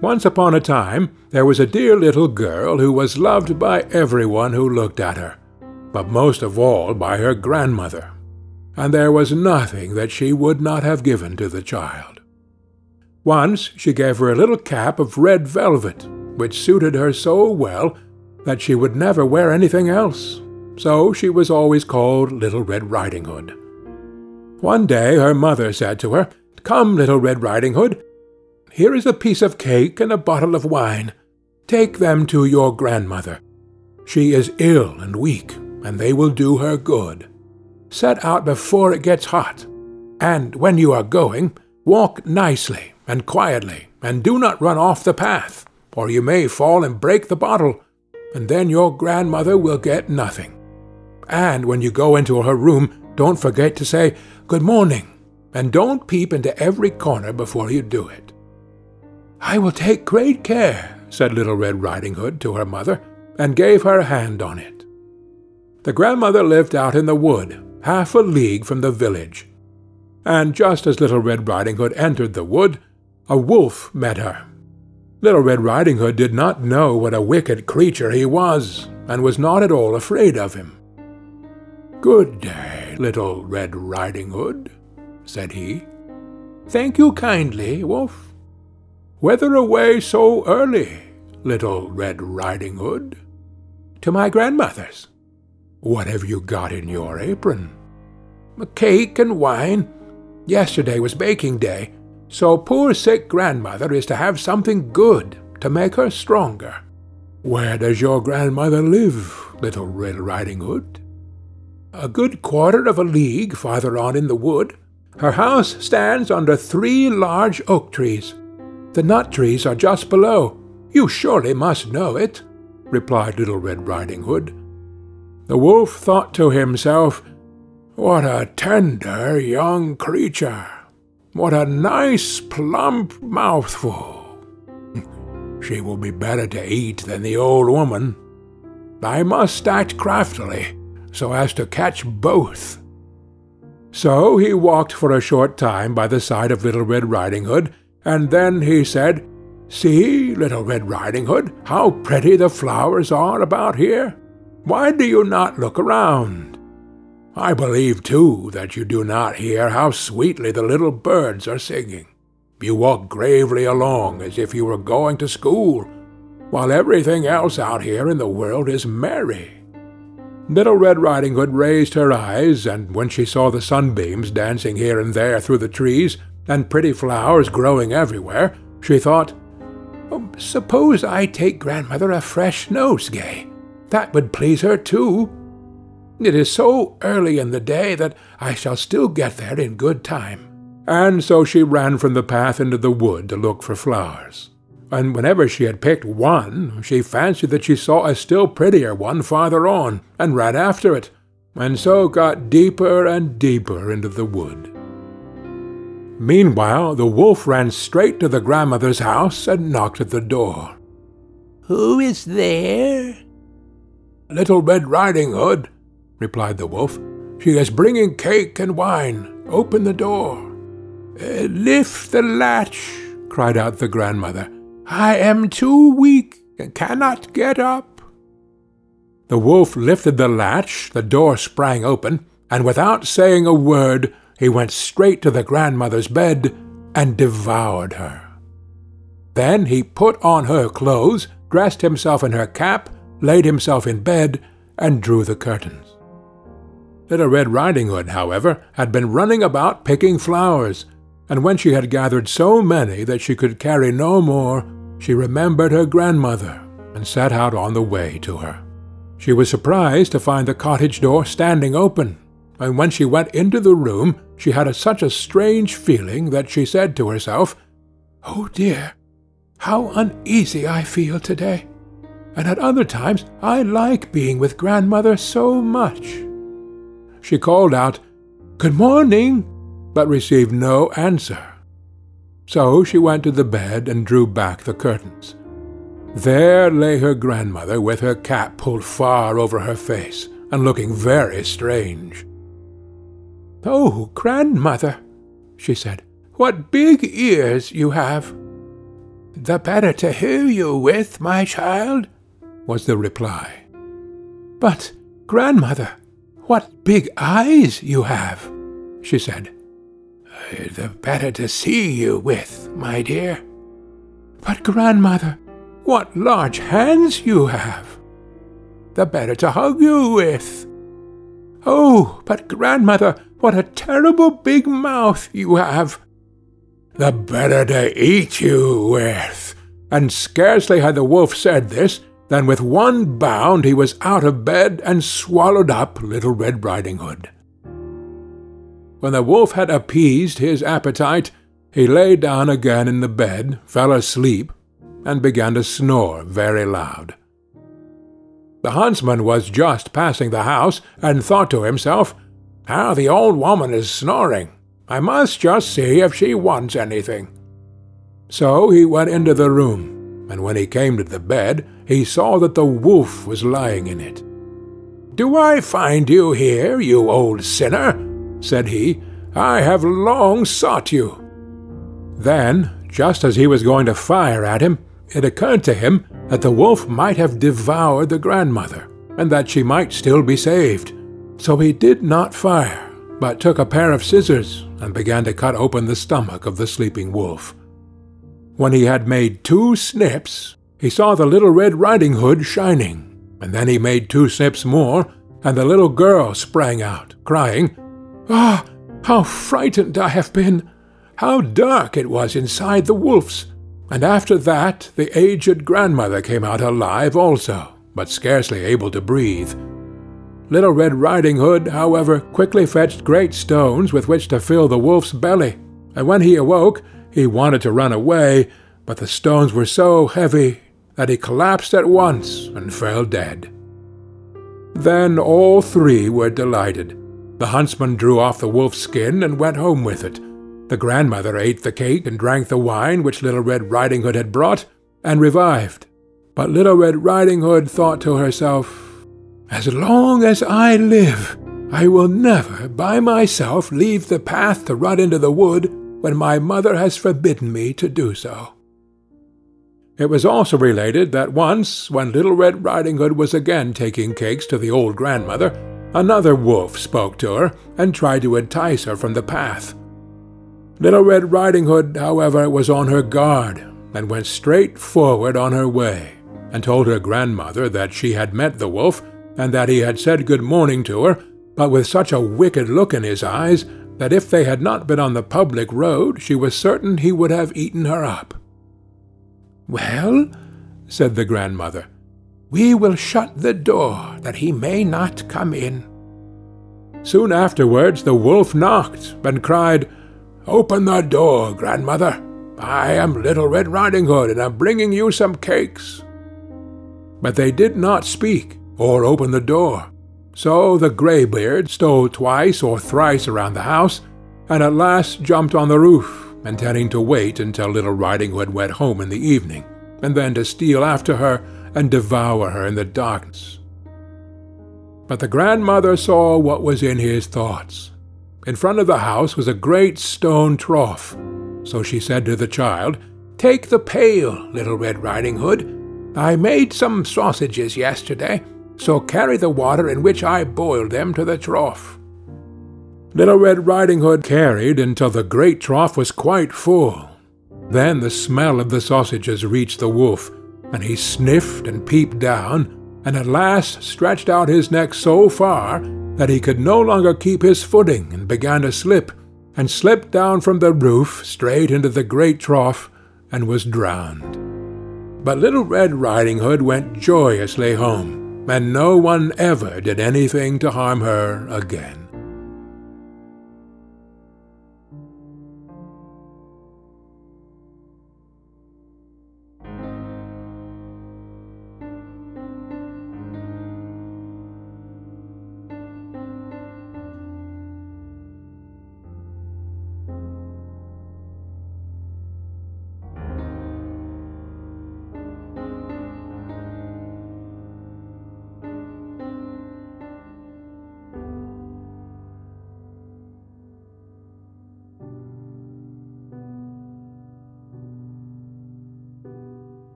Once upon a time there was a dear little girl who was loved by everyone who looked at her, but most of all by her grandmother, and there was nothing that she would not have given to the child. Once she gave her a little cap of red velvet, which suited her so well that she would never wear anything else, so she was always called Little Red Riding Hood. One day her mother said to her, "Come, Little Red Riding Hood, here is a piece of cake and a bottle of wine. Take them to your grandmother. She is ill and weak, and they will do her good. Set out before it gets hot, and when you are going, walk nicely and quietly, and do not run off the path, or you may fall and break the bottle, and then your grandmother will get nothing. And when you go into her room, don't forget to say, 'Good morning,' and don't peep into every corner before you do it." "I will take great care," said Little Red Riding Hood to her mother, and gave her hand on it. The grandmother lived out in the wood, half a league from the village, and just as Little Red Riding Hood entered the wood, a wolf met her. Little Red Riding Hood did not know what a wicked creature he was, and was not at all afraid of him. "Good day, Little Red Riding Hood," said he. "Thank you kindly, Wolf. Whither away so early, Little Red Riding Hood?" "To my grandmother's." "What have you got in your apron?" "A cake and wine. Yesterday was baking day, so poor sick grandmother is to have something good to make her stronger." "Where does your grandmother live, Little Red Riding Hood?" "A good quarter of a league farther on in the wood. Her house stands under 3 large oak trees. The nut trees are just below. You surely must know it," replied Little Red Riding Hood. The wolf thought to himself, "What a tender young creature! What a nice plump mouthful! She will be better to eat than the old woman. I must act craftily, so as to catch both." So he walked for a short time by the side of Little Red Riding Hood, and then he said, "See, Little Red Riding Hood, how pretty the flowers are about here. Why do you not look around? I believe, too, that you do not hear how sweetly the little birds are singing. You walk gravely along as if you were going to school, while everything else out here in the world is merry." Little Red Riding Hood raised her eyes, and when she saw the sunbeams dancing here and there through the trees, and pretty flowers growing everywhere, she thought, "Suppose I take grandmother a fresh nosegay. That would please her too. It is so early in the day that I shall still get there in good time." And so she ran from the path into the wood to look for flowers. And whenever she had picked one, she fancied that she saw a still prettier one farther on, and ran after it, and so got deeper and deeper into the wood. Meanwhile the wolf ran straight to the grandmother's house and knocked at the door. "Who is there?" "Little Red Riding Hood," replied the wolf. "She is bringing cake and wine. Open the door." "Lift the latch," cried out the grandmother. "I am too weak and cannot get up." The wolf lifted the latch, the door sprang open, and without saying a word, he went straight to the grandmother's bed and devoured her. Then he put on her clothes, dressed himself in her cap, laid himself in bed, and drew the curtains. Little Red Riding Hood, however, had been running about picking flowers, and when she had gathered so many that she could carry no more, she remembered her grandmother, and set out on the way to her. She was surprised to find the cottage door standing open, and when she went into the room, she had such a strange feeling that she said to herself, "Oh dear, how uneasy I feel today, and at other times I like being with grandmother so much." She called out, "Good morning," but received no answer. So she went to the bed and drew back the curtains. There lay her grandmother with her cap pulled far over her face, and looking very strange. "Oh, grandmother," she said, "what big ears you have!" "The better to hear you with, my child," was the reply. "But, grandmother, what big eyes you have," she said. "The better to see you with, my dear." "But, grandmother, what large hands you have." "The better to hug you with." "Oh, but, grandmother, what a terrible big mouth you have." "The better to eat you with." And scarcely had the wolf said this, than with one bound he was out of bed and swallowed up Little Red Riding Hood. When the wolf had appeased his appetite, he lay down again in the bed, fell asleep, and began to snore very loud. The huntsman was just passing the house, and thought to himself, "How the old woman is snoring! I must just see if she wants anything." So he went into the room, and when he came to the bed, he saw that the wolf was lying in it. "Do I find you here, you old sinner?" said he. "I have long sought you." Then, just as he was going to fire at him, it occurred to him that the wolf might have devoured the grandmother, and that she might still be saved. So he did not fire, but took a pair of scissors and began to cut open the stomach of the sleeping wolf. When he had made 2 snips, he saw the Little Red Riding Hood shining, and then he made 2 snips more, and the little girl sprang out, crying, "Ah, how frightened I have been! How dark it was inside the wolf's!" And after that the aged grandmother came out alive also, but scarcely able to breathe. Little Red Riding Hood, however, quickly fetched great stones with which to fill the wolf's belly, and when he awoke he wanted to run away, but the stones were so heavy that he collapsed at once and fell dead. Then all 3 were delighted. The huntsman drew off the wolf's skin and went home with it. The grandmother ate the cake and drank the wine which Little Red Riding Hood had brought, and revived. But Little Red Riding Hood thought to herself, "As long as I live, I will never by myself leave the path to run into the wood when my mother has forbidden me to do so." It was also related that once, when Little Red Riding Hood was again taking cakes to the old grandmother, another wolf spoke to her and tried to entice her from the path. Little Red Riding Hood, however, was on her guard, and went straight forward on her way, and told her grandmother that she had met the wolf, and that he had said good morning to her, but with such a wicked look in his eyes, that if they had not been on the public road, she was certain he would have eaten her up. "Well," said the grandmother, "we will shut the door, that he may not come in." Soon afterwards the wolf knocked, and cried, "Open the door, grandmother. I am Little Red Riding Hood, and am bringing you some cakes." But they did not speak, or open the door. So the greybeard stole twice or thrice around the house, and at last jumped on the roof, intending to wait until Little Riding Hood went home in the evening, and then to steal after her and devour her in the darkness. But the grandmother saw what was in his thoughts. In front of the house was a great stone trough, so she said to the child, "Take the pail, Little Red Riding Hood. I made some sausages yesterday, so carry the water in which I boiled them to the trough." Little Red Riding Hood carried until the great trough was quite full. Then the smell of the sausages reached the wolf, and he sniffed and peeped down, and at last stretched out his neck so far that he could no longer keep his footing, and began to slip, and slipped down from the roof straight into the great trough, and was drowned. But Little Red Riding Hood went joyously home, and no one ever did anything to harm her again.